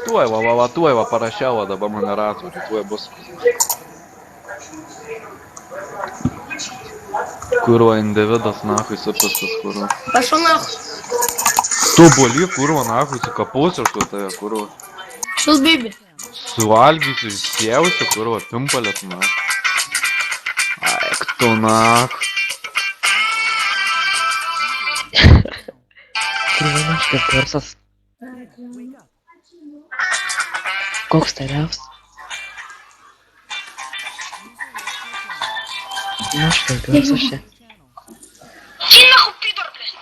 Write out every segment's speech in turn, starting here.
tuoj va parašiau, dabar moderatorių, tuoj bus. Kurva, individas, nahui, supistas, kurva. Пошел нахуй. Tu boli, kurva, nahui, sukapausiu aš tave, kurva. Что с Биби? Suvalgysiu, išsijausiu, kurva, pimpalės, na. Aik tu, nahui. Kurva, šitas garsas. Koks tariausias? Nu, šitas garsas čia. Иди нахуй, пидор, блядь.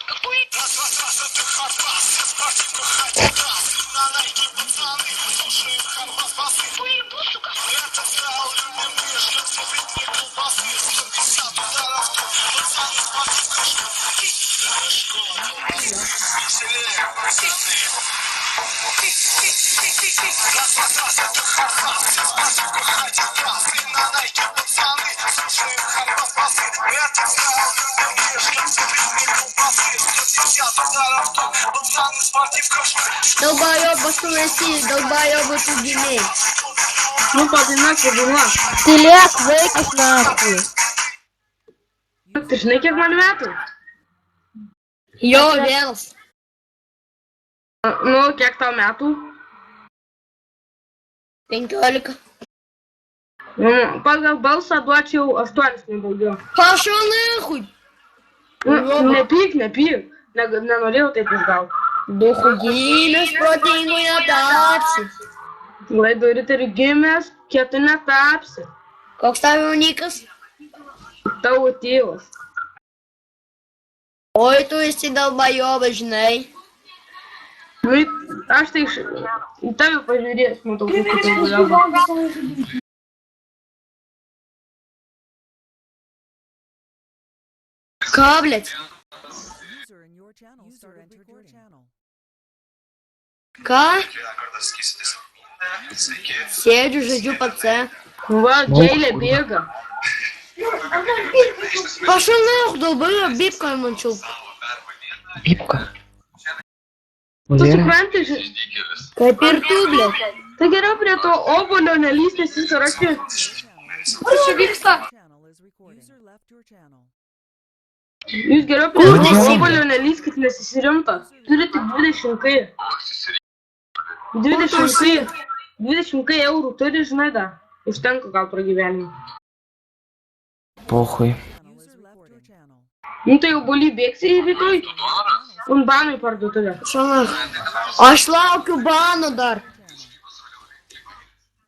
Какой? Уебу, сука. Долбоёб, остановись, долбоёбы тут гимей. Ну, поднимайся, Дима. Телек, выкись нахуй. Ты ж не kiek man metų? Jo, vienas. Nu, kiek tau metų? 15. Pagal balsą duočiau 8, nedaugiau. Пошел нахуй. Nepyk. Nenorėjau taip išgauti. Духу гимес противу не тапси. Laido riterių gimęs, kietu netapsi. Koks tavo nikas? Tavo tėvas. Ой, tu esi долбоёбas, žinai. Nu, aš tai į tave pažiūrės, matau, kokį tai buvo. Ką, блядь? Ką? Sėdžiu, žaidžiu pats. Va, Džeilė bėga. Пошел нахуй, долбоёб, бибка ему чуп. Bibka. Tu supranti, Kaip ir tu, блядь. tai geriau prie to obolio nelystės įsirašyti. Kas čia vyksta? Jūs geriau prie to obolio nelyskit, nes jis rimta. Turi tik 20 kai. 20 kai eurų turi, žinai, dar. Užtenka gal pragyvenimą. Pohui. Nu tai jau boli bėgsi į rytoj. Un banai parduotuvę. Aš laukiu bano dar.